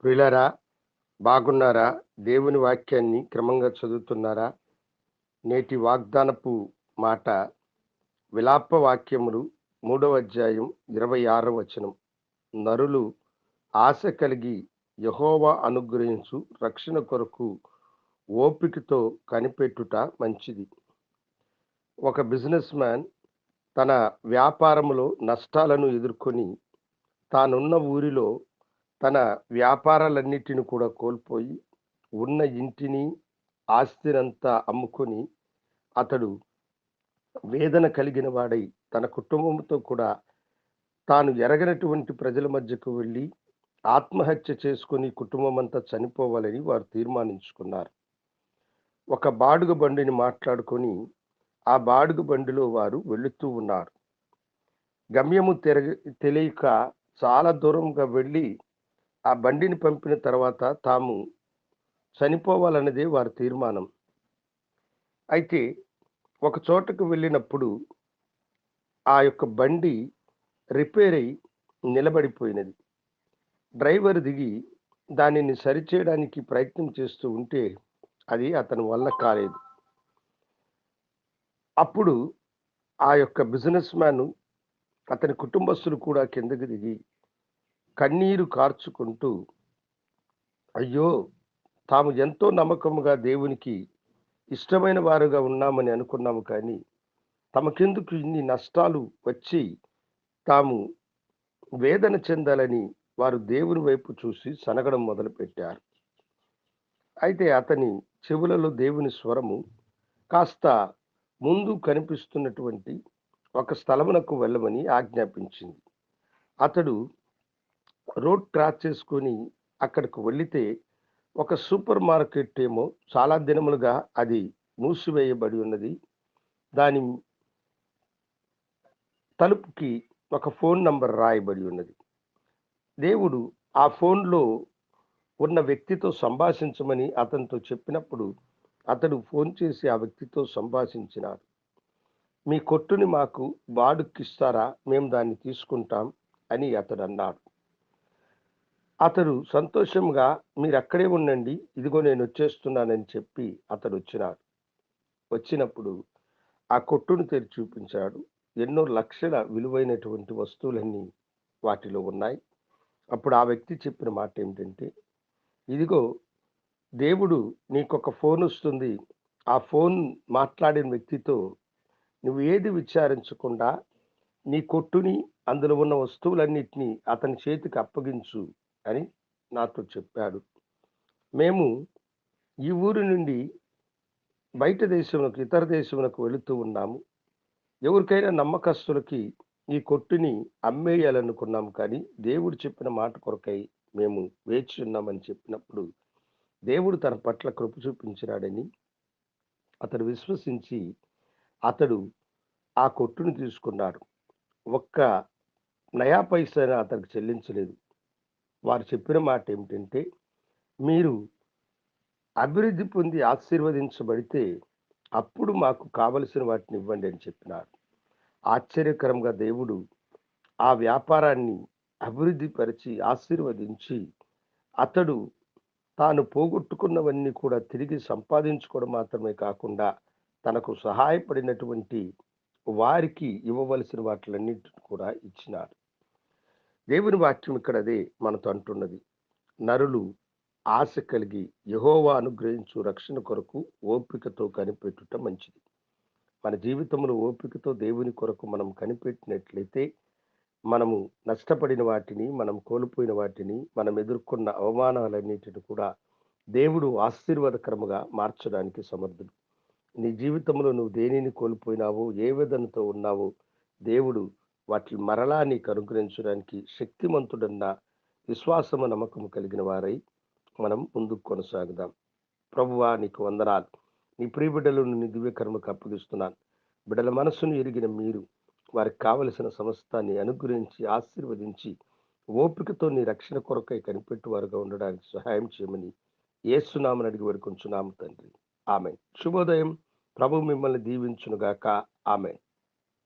ప్రియులారా, బాగున్నారా? దేవుని వాక్యాన్ని క్రమంగా చదువుతున్నారా? నేటి వాగ్దానపు మాట విలాప వాక్యములు 3వ అధ్యాయం 26వ వచనం. నరులు ఆశ కలిగి యెహోవా అనుగ్రహించు రక్షణ కొరకు ఓపికతో కనిపెట్టుట మంచిది. ఒక బిజినెస్ మ్యాన్ తన వ్యాపారములో నష్టాలను ఎదుర్కొని తానున్న ఊరిలో తన వ్యాపారాలన్నిటిని కూడా కోల్పోయి ఉన్న ఇంటిని ఆస్తినంతా అమ్ముకొని అతడు వేదన కలిగిన వాడై తన కుటుంబంతో కూడా తాను ఎరగనటువంటి ప్రజల మధ్యకు వెళ్ళి ఆత్మహత్య చేసుకొని కుటుంబం అంతా చనిపోవాలని వారు తీర్మానించుకున్నారు. ఒక బాడుగ బండిని మాట్లాడుకొని ఆ బాడుగ బండిలో వారు వెళుతూ ఉన్నారు. గమ్యము తెలియక చాలా దూరంగా వెళ్ళి ఆ బండిని పంపిన తర్వాత తాము చనిపోవాలన్నదే వారి తీర్మానం. అయితే ఒక చోటకు వెళ్ళినప్పుడు ఆ యొక్క బండి రిపేర్ అయి నిలబడిపోయినది. డ్రైవర్ దిగి దానిని సరిచేయడానికి ప్రయత్నం చేస్తూ ఉంటే అది అతని వల్ల కాలేదు. అప్పుడు ఆ యొక్క బిజినెస్ మ్యాన్ అతని కుటుంబస్తులు కూడా కిందకి దిగి కన్నీరు కార్చుకుంటూ, అయ్యో, తాము ఎంతో నమ్మకముగా దేవునికి ఇష్టమైన వారుగా ఉన్నామని అనుకున్నాము, కానీ తమకెందుకు ఇన్ని నష్టాలు వచ్చి తాము వేదన చెందాలని వారు దేవుని వైపు చూసి సనగడం మొదలుపెట్టారు. అయితే అతని చెవులలో దేవుని స్వరము కాస్త ముందు కనిపిస్తున్నటువంటి ఒక స్థలమునకు వెళ్ళమని ఆజ్ఞాపించింది. అతడు రోడ్ క్రాస్ చేసుకొని అక్కడికి వెళితే ఒక సూపర్ మార్కెట్ ఏమో చాలా దినములుగా అది మూసివేయబడి ఉన్నది. దాని తలుపుకి ఒక ఫోన్ నంబర్ రాయబడి ఉన్నది. దేవుడు ఆ ఫోన్లో ఉన్న వ్యక్తితో సంభాషించమని అతనితో చెప్పినప్పుడు అతడు ఫోన్ చేసి ఆ వ్యక్తితో సంభాషించినాడు. మీ కొట్టుని మాకు బాడుక్కిస్తారా? మేము దాన్ని తీసుకుంటాం అని అతడు అన్నాడు. అతడు సంతోషంగా, మీరు అక్కడే ఉండండి, ఇదిగో నేను వచ్చేస్తున్నానని చెప్పి అతడు వచ్చినాడు. వచ్చినప్పుడు ఆ కొట్టును తెరిచి చూపించాడు. ఎన్నో లక్షల విలువైనటువంటి వస్తువులన్నీ వాటిలో ఉన్నాయి. అప్పుడు ఆ వ్యక్తి చెప్పిన మాట ఏమిటంటే, ఇదిగో, దేవుడు నీకొక ఫోన్ వస్తుంది. ఆ ఫోన్ మాట్లాడిన వ్యక్తితో నువ్వు ఏది విచారించకుండా నీ కొట్టుని, అందులో ఉన్న వస్తువులన్నిటినీ అతని చేతికి అప్పగించు అని నాతో చెప్పాడు. మేము ఈ ఊరి నుండి బయట దేశమునకు, ఇతర దేశమునకు వెళుతూ ఉన్నాము. ఎవరికైనా నమ్మకస్తులకి ఈ కొట్టుని అమ్మేయాలనుకున్నాము, కానీ దేవుడు చెప్పిన మాట కొరకై మేము వేచి ఉన్నామని చెప్పినప్పుడు దేవుడు తన పట్ల కృప చూపించినాడని అతడు విశ్వసించి అతడు ఆ కొట్టును తీసుకున్నాడు. ఒక్క నయా పైసా అతనికి చెల్లించలేదు. వారు చెప్పిన మాట ఏమిటంటే, మీరు అభివృద్ధి పొంది ఆశీర్వదించబడితే అప్పుడు మాకు కావలసిన వాటిని ఇవ్వండి అని చెప్పినారు. ఆశ్చర్యకరంగా దేవుడు ఆ వ్యాపారాన్ని అభివృద్ధి పరిచి ఆశీర్వదించి అతడు తాను పోగొట్టుకున్నవన్నీ కూడా తిరిగి సంపాదించుకోవడం మాత్రమే కాకుండా తనకు సహాయపడినటువంటి వారికి ఇవ్వవలసిన వాటిలన్నింటిని కూడా ఇచ్చినాడు. దేవుని వాక్యం ఇక్కడ అదే మనతో అంటున్నది. నరులు ఆశ కలిగి యెహోవా అనుగ్రహించు రక్షణ కొరకు ఓపికతో కనిపెట్టుట మంచిది. మన జీవితంలో ఓపికతో దేవుని కొరకు మనం కనిపెట్టినట్లయితే మనము నష్టపడిన వాటిని, మనం కోల్పోయిన వాటిని, మనం ఎదుర్కొన్న అవమానాలన్నిటిని కూడా దేవుడు ఆశీర్వాదకరముగా మార్చడానికి సమర్థుడు. నీ జీవితంలో నువ్వు దేనిని కోల్పోయినావో, ఏ వేదనతో ఉన్నావో దేవుడు వాటిని మరలా నీకు అనుగ్రహించడానికి శక్తిమంతుడన్న విశ్వాసము, నమ్మకము కలిగిన వారై మనం ముందుకు కొనసాగుదాం. ప్రభువా, నీకు వందనాలు. నీ ప్రియ బిడ్డలను నీ దివ్యకర్మకు అప్పగిస్తున్నాను. బిడ్డల మనస్సును ఎరిగిన మీరు వారికి కావలసిన సమస్తాన్ని అనుగ్రహించి ఆశీర్వదించి ఓపికతో నీ రక్షణ కొరకై కనిపెట్టు వారుగా ఉండడానికి సహాయం చేయమని యేసునామమున అడిగి వేడుకొంచున్నాము తండ్రి. ఆమేన్. శుభోదయం. ప్రభు మిమ్మల్ని దీవించునుగాక. ఆమేన్.